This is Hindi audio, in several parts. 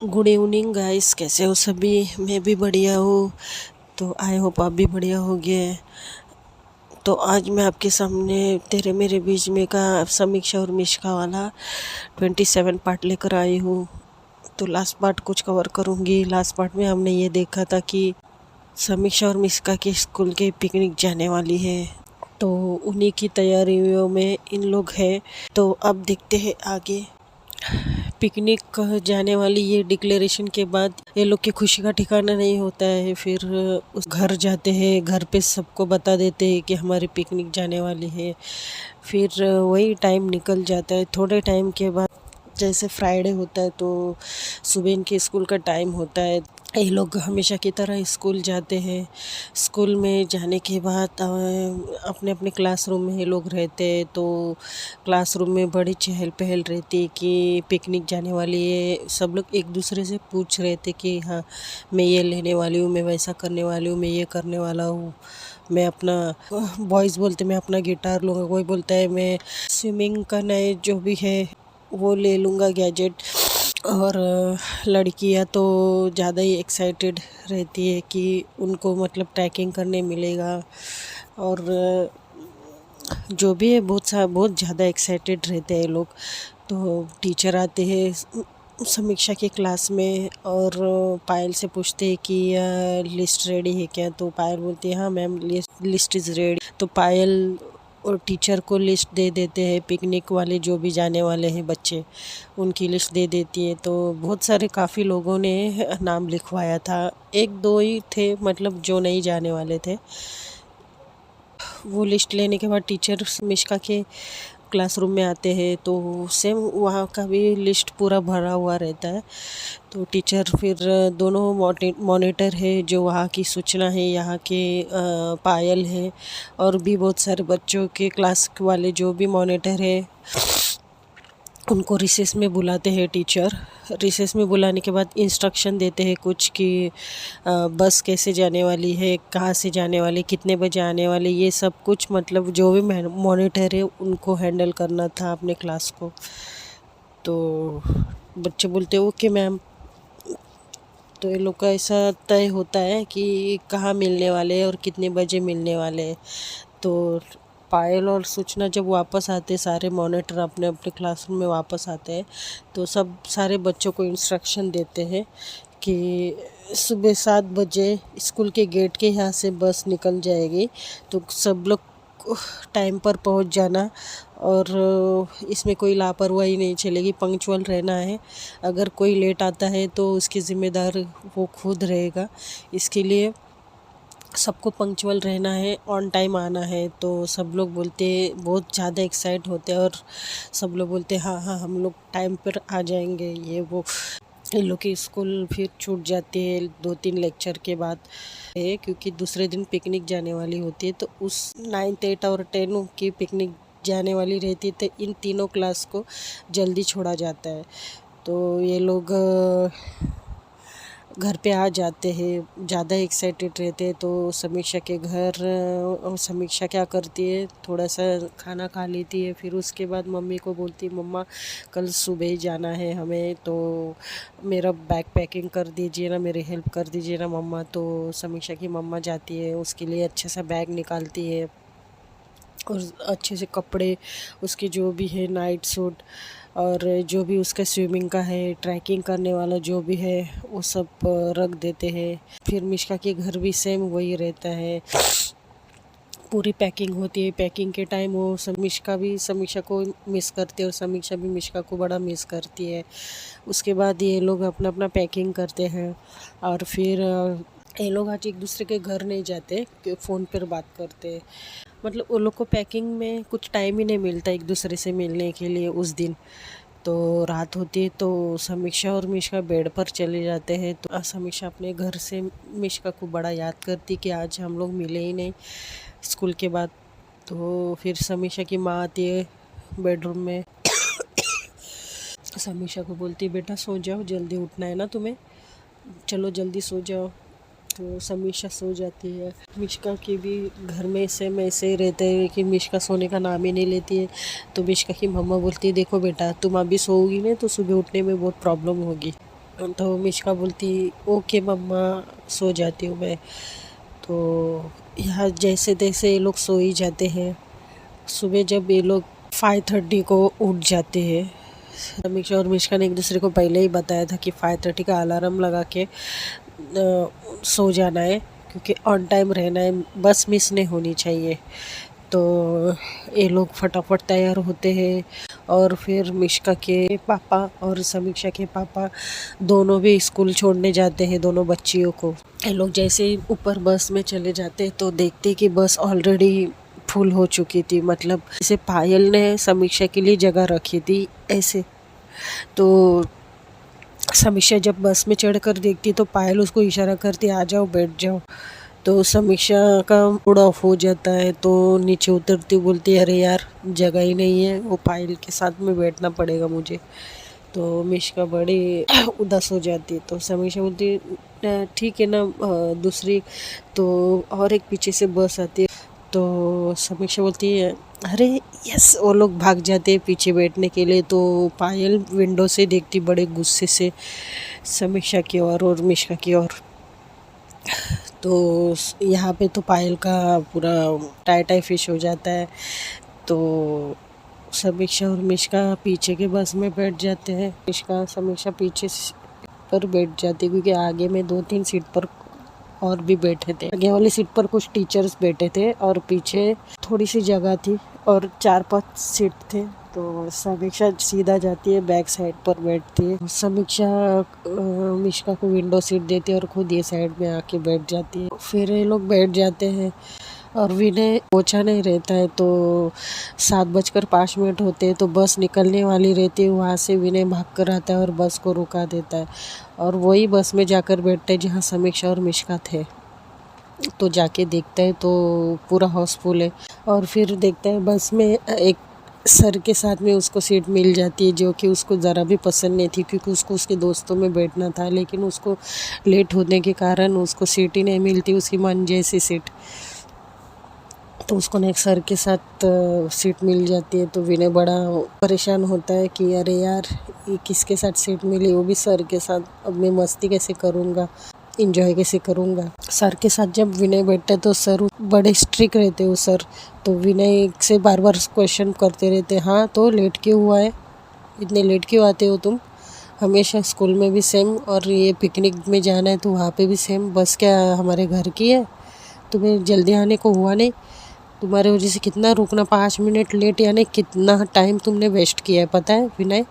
गुड इवनिंग गाइस, कैसे हो सभी। मैं भी बढ़िया हूँ। तो आई होप आप भी बढ़िया होंगे। तो आज मैं आपके सामने तेरे मेरे बीच में का समीक्षा और मिश्का वाला 27 पार्ट लेकर आई हूँ। तो लास्ट पार्ट कुछ कवर करूँगी। लास्ट पार्ट में हमने ये देखा था कि समीक्षा और मिश्का के स्कूल के पिकनिक जाने वाली है, तो उन्हीं की तैयारियों में इन लोग हैं। तो अब देखते हैं आगे। पिकनिक जाने वाली ये डिक्लेरेशन के बाद ये लोग की खुशी का ठिकाना नहीं होता है। फिर उस घर जाते हैं, घर पे सबको बता देते हैं कि हमारी पिकनिक जाने वाली है। फिर वही टाइम निकल जाता है। थोड़े टाइम के बाद जैसे फ्राइडे होता है तो सुबह इनके स्कूल का टाइम होता है। ये लोग हमेशा की तरह स्कूल जाते हैं। स्कूल में जाने के बाद अपने अपने क्लासरूम में ये लोग रहते हैं। तो क्लासरूम में बड़ी चहल पहल रहती है कि पिकनिक जाने वाली है। सब लोग एक दूसरे से पूछ रहे थे कि हाँ, मैं ये लेने वाली हूँ, मैं वैसा करने वाली हूँ, मैं ये करने वाला हूँ। मैं अपना बॉयज़ बोलते मैं अपना गिटार लूँगा, कोई बोलता है मैं स्विमिंग का नए जो भी है वो ले लूँगा गैजेट। और लड़कियां तो ज़्यादा ही एक्साइटेड रहती है कि उनको मतलब ट्रैकिंग करने मिलेगा। और जो भी है बहुत ज़्यादा एक्साइटेड रहते हैं लोग। तो टीचर आते हैं समीक्षा के क्लास में और पायल से पूछते हैं कि लिस्ट रेडी है क्या। तो पायल बोलती है हाँ मैम, लिस्ट इज़ रेडी। तो पायल और टीचर को लिस्ट दे देते हैं, पिकनिक वाले जो भी जाने वाले हैं बच्चे उनकी लिस्ट दे देती है। तो बहुत सारे काफ़ी लोगों ने नाम लिखवाया था। एक दो ही थे मतलब जो नहीं जाने वाले थे। वो लिस्ट लेने के बाद टीचर मिश्का के क्लासरूम में आते हैं तो सेम वहाँ का भी लिस्ट पूरा भरा हुआ रहता है। तो टीचर फिर दोनों मॉनिटर है जो वहाँ की सूचना है, यहाँ के पायल है और भी बहुत सारे बच्चों के क्लास वाले जो भी मॉनिटर है उनको रिसेस में बुलाते हैं टीचर। रिसेस में बुलाने के बाद इंस्ट्रक्शन देते हैं कुछ कि बस कैसे जाने वाली है, कहाँ से जाने वाली, कितने बजे आने वाले, ये सब कुछ मतलब जो भी मॉनिटर है उनको हैंडल करना था अपने क्लास को। तो बच्चे बोलते ओके मैम। तो ये लोग का ऐसा तय होता है कि कहाँ मिलने वाले हैं और कितने बजे मिलने वाले हैं। तो पायल और सूचना जब वापस आते, सारे मॉनिटर अपने अपने क्लासरूम में वापस आते हैं तो सब सारे बच्चों को इंस्ट्रक्शन देते हैं कि सुबह 7 बजे स्कूल के गेट के यहाँ से बस निकल जाएगी। तो सब लोग टाइम पर पहुँच जाना और इसमें कोई लापरवाही नहीं चलेगी, पंक्चुअल रहना है। अगर कोई लेट आता है तो उसकी ज़िम्मेदार वो खुद रहेगा। इसके लिए सबको पंक्चुअल रहना है, ऑन टाइम आना है। तो सब लोग बोलते बहुत ज़्यादा एक्साइट होते हैं और सब लोग बोलते हाँ हाँ हम लोग टाइम पर आ जाएंगे। ये वो इन लोग की स्कूल फिर छूट जाती है 2-3 लेक्चर के बाद है, क्योंकि दूसरे दिन पिकनिक जाने वाली होती है। तो उस 9th 8 और 10 की पिकनिक जाने वाली रहती है। तो इन तीनों क्लास को जल्दी छोड़ा जाता है। तो ये लोग घर पे आ जाते हैं, ज़्यादा एक्साइटेड रहते हैं। तो समीक्षा के घर समीक्षा क्या करती है, थोड़ा सा खाना खा लेती है। फिर उसके बाद मम्मी को बोलती है मम्मा कल सुबह ही जाना है हमें, तो मेरा बैग पैकिंग कर दीजिए ना, मेरी हेल्प कर दीजिए ना मम्मा। तो समीक्षा की मम्मा जाती है, उसके लिए अच्छे सा बैग निकालती है और अच्छे से कपड़े उसके जो भी है, नाइट सूट और जो भी उसका स्विमिंग का है, ट्रैकिंग करने वाला जो भी है वो सब रख देते हैं। फिर मिश्का के घर भी सेम वही रहता है, पूरी पैकिंग होती है। पैकिंग के टाइम वो मिश्का भी समीक्षा को मिस करती है और समीक्षा भी मिश्का को बड़ा मिस करती है। उसके बाद ये लोग अपना अपना पैकिंग करते हैं और फिर ये लोग आज एक दूसरे के घर नहीं जाते, फ़ोन पर बात करते हैं। मतलब उन लोग को पैकिंग में कुछ टाइम ही नहीं मिलता एक दूसरे से मिलने के लिए उस दिन। तो रात होती है तो समीक्षा और मिश्का बेड पर चले जाते हैं। तो समीक्षा अपने घर से मिश्का को बड़ा याद करती कि आज हम लोग मिले ही नहीं स्कूल के बाद। तो फिर समीक्षा की माँ आती है बेडरूम में। समीक्षा को बोलती है बेटा सो जाओ, जल्दी उठना है ना तुम्हें, चलो जल्दी सो जाओ। तो समीक्षा सो जाती है। मिश्का की भी घर में सेम ऐसे ही रहते हैं कि मिश्का सोने का नाम ही नहीं लेती है। तो मिश्का की मम्मा बोलती है देखो बेटा तुम अभी सोओगी नहीं तो सुबह उठने में बहुत प्रॉब्लम होगी। तो मिष्का बोलती ओके मम्मा, सो जाती हूँ मैं। तो यहाँ जैसे तैसे ये लोग सो ही जाते हैं। सुबह जब ये लोग 5:30 को उठ जाते हैं, समीक्षा और मिष्का ने एक दूसरे को पहले ही बताया था कि 5:30 का अलार्म लगा के सो जाना है, क्योंकि ऑन टाइम रहना है, बस मिस नहीं होनी चाहिए। तो ये लोग फटाफट तैयार होते हैं और फिर मिष्का के पापा और समीक्षा के पापा दोनों भी स्कूल छोड़ने जाते हैं दोनों बच्चियों को। ये लोग जैसे ही ऊपर बस में चले जाते तो देखते कि बस ऑलरेडी फुल हो चुकी थी। मतलब जैसे पायल ने समीक्षा के लिए जगह रखी थी ऐसे। तो समीक्षा जब बस में चढ़कर देखती तो पायल उसको इशारा करती आ जाओ बैठ जाओ। तो समीक्षा का मूड ऑफ हो जाता है, तो नीचे उतरती बोलती है अरे यार जगह ही नहीं है, वो पायल के साथ में बैठना पड़ेगा मुझे। तो मिष्का बड़ी उदास हो जाती है। तो समीक्षा बोलती ठीक है ना, दूसरी तो और एक पीछे से बस आती है। तो समीक्षा बोलती है अरे यस, वो लोग भाग जाते हैं पीछे बैठने के लिए। तो पायल विंडो से देखती बड़े गुस्से से समीक्षा की ओर और मिष्का की ओर। तो यहाँ पे तो पायल का पूरा टाई टाई फिश हो जाता है। तो समीक्षा और मिष्का पीछे के बस में बैठ जाते हैं। मिष्का समीक्षा पीछे पर बैठ जाती है, क्योंकि आगे में 2-3 सीट पर और भी बैठे थे। आगे वाली सीट पर कुछ टीचर्स बैठे थे और पीछे थोड़ी सी जगह थी और 4-5 सीट थे। तो समीक्षा सीधा जाती है, बैक साइड पर बैठती है। समीक्षा मिष्का को विंडो सीट देती है और खुद ये साइड में आके बैठ जाती है। फिर ये लोग बैठ जाते हैं और विनय पहुंचा नहीं रहता है। तो 7:05 होते हैं तो बस निकलने वाली रहती है। वहाँ से विनय भाग कर आता है और बस को रुका देता है और वही बस में जाकर बैठते हैं जहाँ समीक्षा और मिष्का थे। तो जाके देखता है तो पूरा हाउसफुल है। और फिर देखता है बस में एक सर के साथ में उसको सीट मिल जाती है, जो कि उसको ज़रा भी पसंद नहीं थी, क्योंकि उसको उसके दोस्तों में बैठना था। लेकिन उसको लेट होने के कारण उसको सीट ही नहीं मिलती, उसकी मन जैसी सीट। तो उसको ना एक सर के साथ सीट मिल जाती है। तो विनय बड़ा परेशान होता है कि अरे यार ये किसके साथ सीट मिली, वो भी सर के साथ, अब मैं मस्ती कैसे करूँगा, इंजॉय कैसे करूँगा। सर के साथ जब विनय बैठता है तो सर बड़े स्ट्रिक्ट रहते हैं वो सर। तो विनय से बार बार क्वेश्चन करते रहते, हाँ तो लेट क्यों हुआ है, इतने लेट क्यों आते हो तुम, हमेशा स्कूल में भी सेम और ये पिकनिक में जाना है तो वहाँ पे भी सेम, बस क्या हमारे घर की है, तुम्हें जल्दी आने को हुआ नहीं, तुम्हारे वजह से कितना रुकना, 5 मिनट लेट यानी कितना टाइम तुमने वेस्ट किया है पता है विनय।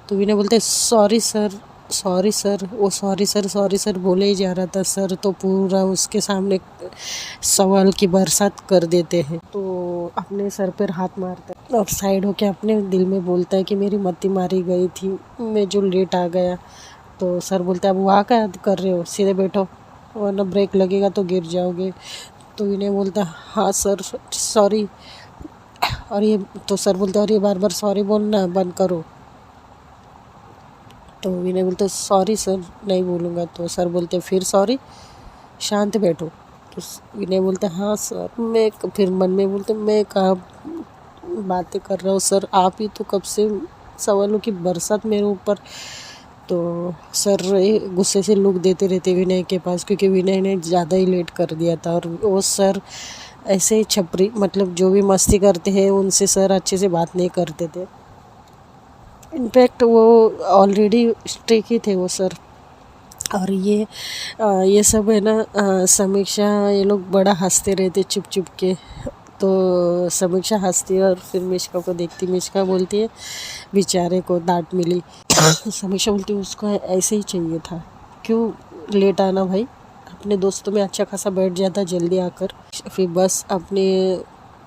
तो विनय बोलते हैं सॉरी सर, सॉरी सर। वो सॉरी सर बोले ही जा रहा था। सर तो पूरा उसके सामने सवाल की बरसात कर देते हैं। तो अपने सर पर हाथ मारता है और साइड होके अपने दिल में बोलता है कि मेरी मत्ती मारी गई थी, मैं जो लेट आ गया। तो सर बोलता है अब वहाँ क्या कर रहे हो, सीधे बैठो वरना ब्रेक लगेगा तो गिर जाओगे। तो विनय बोलता हाँ सर सॉरी। और ये तो सर बोलते और ये बार बार सॉरी बोलना बंद करो। तो विनय बोलते सॉरी सर नहीं बोलूँगा। तो सर बोलते फिर सॉरी, शांत बैठो। तो विनय बोलते हाँ सर। मैं फिर मन में बोलते मैं कहाँ बातें कर रहा हूँ सर, आप ही तो कब से सवालों की बरसात मेरे ऊपर। तो सर गुस्से से लुक देते रहते विनय के पास, क्योंकि विनय ने ज़्यादा ही लेट कर दिया था। और वो सर ऐसे छपरी, मतलब जो भी मस्ती करते हैं उनसे सर अच्छे से बात नहीं करते थे। इनफैक्ट वो ऑलरेडी स्ट्रिक ही थे वो सर। और ये सब है ना, समीक्षा ये लोग बड़ा हंसते रहते चुप चुप के। तो समीक्षा हंसती है और फिर मिष्का को देखती, मिष्का बोलती है बेचारे को डांट मिली। समीक्षा बोलती है उसको ऐसे ही चाहिए था, क्यों लेट आना भाई, अपने दोस्तों में अच्छा खासा बैठ जाता जल्दी आकर। फिर बस अपने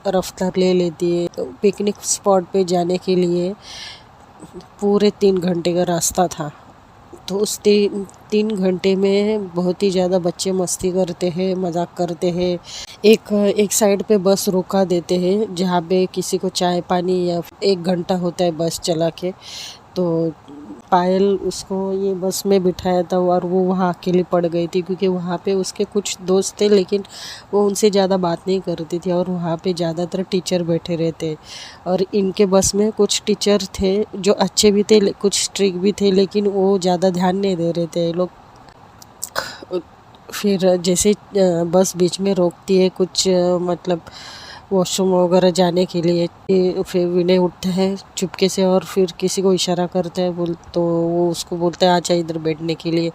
रफ्तार ले लेती है। तो पिकनिक स्पॉट पे जाने के लिए पूरे 3 घंटे का रास्ता था। तो उस 3 घंटे में बहुत ही ज़्यादा बच्चे मस्ती करते हैं, मजाक करते हैं। एक साइड पे बस रुका देते हैं जहाँ पे किसी को चाय पानी, या 1 घंटा होता है बस चला के। तो पायल उसको ये बस में बिठाया था और वो वहाँ अकेली पड़ गई थी, क्योंकि वहाँ पे उसके कुछ दोस्त थे लेकिन वो उनसे ज़्यादा बात नहीं करती थी और वहाँ पे ज़्यादातर टीचर बैठे रहते। और इनके बस में कुछ टीचर थे जो अच्छे भी थे, कुछ स्ट्रिक्ट भी थे, लेकिन वो ज़्यादा ध्यान नहीं दे रहे थे लोग। फिर जैसे बस बीच में रोकती है कुछ मतलब वॉशरूम वगैरह जाने के लिए, फिर विनय उठता है चुपके से और फिर किसी को इशारा करता है, बोल तो वो उसको बोलता है आजा इधर बैठने के लिए।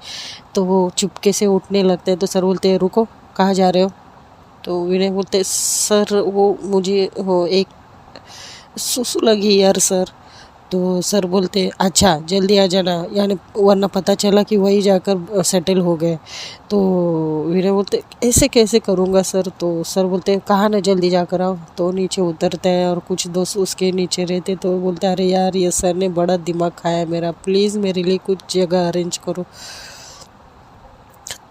तो वो चुपके से उठने लगता है तो सर बोलते हैं रुको, कहाँ जा रहे हो? तो विनय बोलते हैं सर वो मुझे वो एक सुसु लगी यार सर। तो सर बोलते अच्छा जल्दी आ जाना, यानी वरना पता चला कि वही जाकर सेटल हो गए। तो वीरे बोलते ऐसे कैसे करूँगा सर? तो सर बोलते कहा ना जल्दी जाकर आओ। तो नीचे उतरते हैं और कुछ दोस्त उसके नीचे रहते, तो बोलते अरे यार ये सर ने बड़ा दिमाग खाया मेरा, प्लीज़ मेरे लिए कुछ जगह अरेंज करो।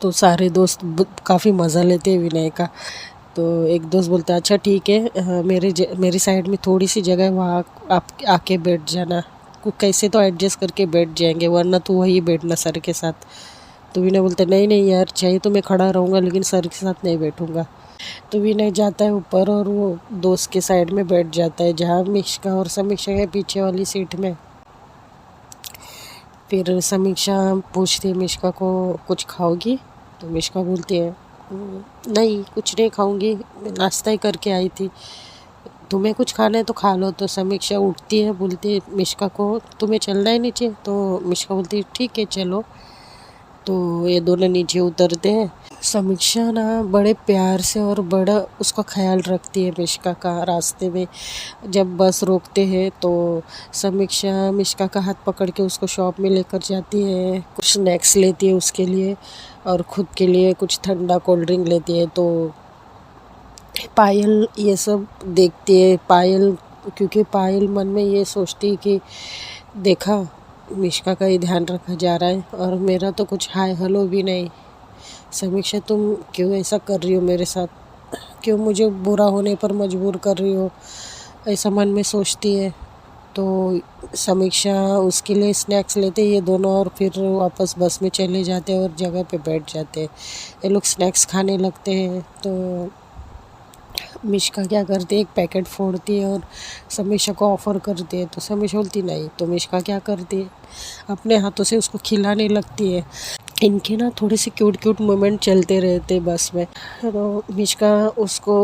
तो सारे दोस्त काफ़ी मज़ा लेते हैं विनय का। तो एक दोस्त बोलता है अच्छा ठीक है, मेरी साइड में थोड़ी सी जगह है, वहाँ आप आके बैठ जाना, कैसे तो एडजस्ट करके बैठ जाएंगे, वरना तो वही बैठना सर के साथ। तो विनय बोलता है नहीं नहीं यार, चाहिए तो मैं खड़ा रहूँगा लेकिन सर के साथ नहीं बैठूँगा। तो विनय जाता है ऊपर और वो दोस्त के साइड में बैठ जाता है, जहाँ मिश्का और समीक्षा के पीछे वाली सीट में। फिर समीक्षा पूछती है मिश्का को कुछ खाओगी? तो मिश्का बोलती है नहीं कुछ नहीं खाऊंगी, मैं नाश्ता ही करके आई थी, तुम्हें कुछ खाना है तो खा लो। तो समीक्षा उठती है, बोलती है मिश्का को तुम्हें चलना है नीचे? तो मिश्का बोलती है ठीक है चलो। तो ये दोनों नीचे उतरते हैं। समीक्षा ना बड़े प्यार से और बड़ा उसका ख्याल रखती है मिश्का का। रास्ते में जब बस रोकते हैं तो समीक्षा मिश्का का हाथ पकड़ के उसको शॉप में लेकर जाती है, कुछ स्नैक्स लेती है उसके लिए और ख़ुद के लिए कुछ ठंडा कोल्ड ड्रिंक लेती है। तो पायल ये सब देखती है, पायल क्योंकि पायल मन में ये सोचती है कि देखा मिश्का का ही ध्यान रखा जा रहा है और मेरा तो कुछ हाय हेलो भी नहीं। समीक्षा तुम क्यों ऐसा कर रही हो मेरे साथ, क्यों मुझे बुरा होने पर मजबूर कर रही हो, ऐसा मन में सोचती है। तो समीक्षा उसके लिए स्नैक्स लेते ये दोनों और फिर वापस बस में चले जाते हैं और जगह पे बैठ जाते हैं। ये लोग स्नैक्स खाने लगते हैं। तो मिश्का क्या करती है, एक पैकेट फोड़ती है और समीक्षा को ऑफ़र करती है। तो समीक्षा बोलती नहीं। तो मिश्का क्या करती है, अपने हाथों से उसको खिलाने लगती है। इनके ना थोड़े से क्यूट क्यूट मोमेंट चलते रहते बस में। तो मिश्का उसको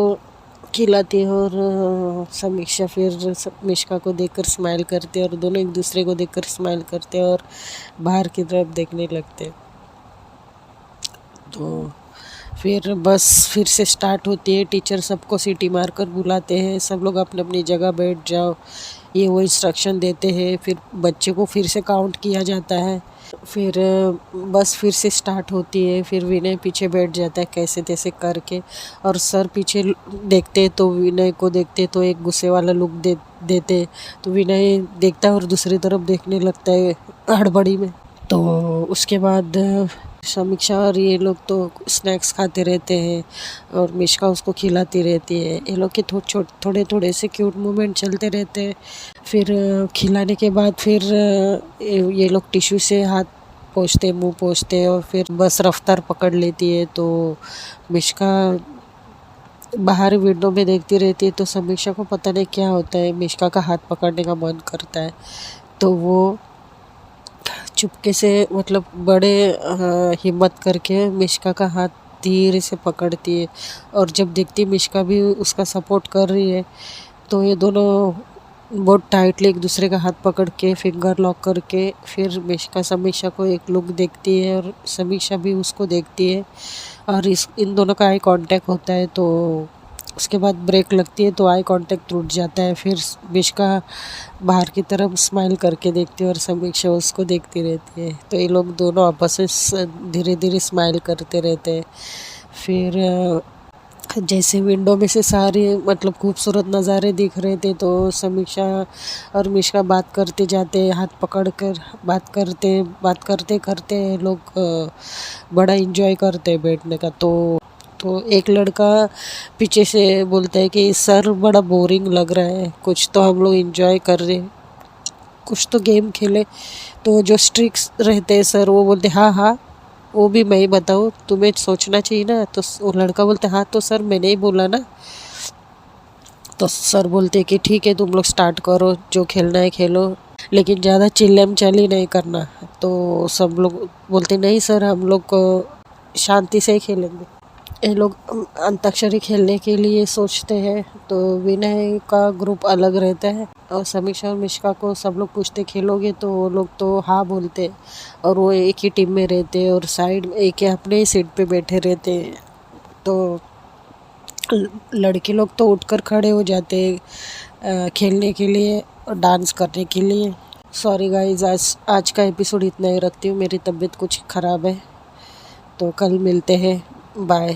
खिलाती है और समीक्षा फिर मिश्का को देखकर स्माइल करते हैं और दोनों एक दूसरे को देखकर स्माइल करते हैं और बाहर की तरफ देखने लगते हैं। तो फिर बस फिर से स्टार्ट होती है। टीचर सबको सीटी मारकर बुलाते हैं, सब लोग अपनी अपनी जगह बैठ जाओ, ये वो इंस्ट्रक्शन देते हैं। फिर बच्चे को फिर से काउंट किया जाता है। फिर बस फिर से स्टार्ट होती है। फिर विनय पीछे बैठ जाता है कैसे तैसे करके और सर पीछे देखते तो विनय को देखते तो एक गुस्से वाला लुक देते। तो विनय देखता है और दूसरी तरफ देखने लगता है हड़बड़ी में। तो उसके बाद समीक्षा और ये लोग तो स्नैक्स खाते रहते हैं और मिश्का उसको खिलाती रहती है। ये लोग के थोड़े थोड़े से क्यूट मोमेंट चलते रहते हैं। फिर खिलाने के बाद फिर ये लोग टिश्यू से हाथ पोंछते, मुंह पोंछते और फिर बस रफ्तार पकड़ लेती है। तो मिश्का बाहर विंडो में देखती रहती है। तो समीक्षा को पता नहीं क्या होता है, मिश्का का हाथ पकड़ने का मन करता है। तो वो चुपके से मतलब बड़े हिम्मत करके मिश्का का हाथ धीरे से पकड़ती है और जब देखती है मिश्का भी उसका सपोर्ट कर रही है तो ये दोनों बहुत टाइटली एक दूसरे का हाथ पकड़ के फिंगर लॉक करके फिर मिश्का समीक्षा को एक लुक देखती है और समीक्षा भी उसको देखती है और इन दोनों का आई कांटेक्ट होता है। तो उसके बाद ब्रेक लगती है तो आई कांटेक्ट टूट जाता है। फिर मिश्का बाहर की तरफ स्माइल करके देखती है और समीक्षा उसको देखती रहती है। तो ये लोग दोनों आपस में धीरे धीरे स्माइल करते रहते हैं। फिर जैसे विंडो में से सारे मतलब खूबसूरत नज़ारे दिख रहे थे तो समीक्षा और मिश्का बात करते जाते, हाथ पकड़ कर बात करते करते लोग बड़ा इंजॉय करते बैठने का। तो एक लड़का पीछे से बोलता है कि सर बड़ा बोरिंग लग रहा है, कुछ तो हम लोग इंजॉय कर रहे, कुछ तो गेम खेले। तो जो स्ट्रिक्स रहते हैं सर वो बोलते हाँ हाँ वो भी मैं ही बताऊँ, तुम्हें सोचना चाहिए ना। तो वो लड़का बोलते हाँ तो सर मैंने ही बोला ना। तो सर बोलते कि ठीक है तुम लोग स्टार्ट करो, जो खेलना है खेलो, लेकिन ज़्यादा चिल्लम चाली नहीं करना। तो सब लोग बोलते नहीं सर हम लोग को शांति से ही खेलेंगे। ये लोग अंताक्षरी खेलने के लिए सोचते हैं। तो विनय का ग्रुप अलग रहता है और समीक्षा और मिश्का को सब लोग पूछते खेलोगे, तो वो लोग तो हाँ बोलते और वो एक ही टीम में रहते और साइड में एक ही अपने ही सीट पे बैठे रहते। तो लड़के लोग तो उठकर खड़े हो जाते खेलने के लिए और डांस करने के लिए। सॉरी गाइस, आज का एपिसोड इतना ही रखती हूँ, मेरी तबीयत कुछ ख़राब है। तो कल मिलते हैं, बाय।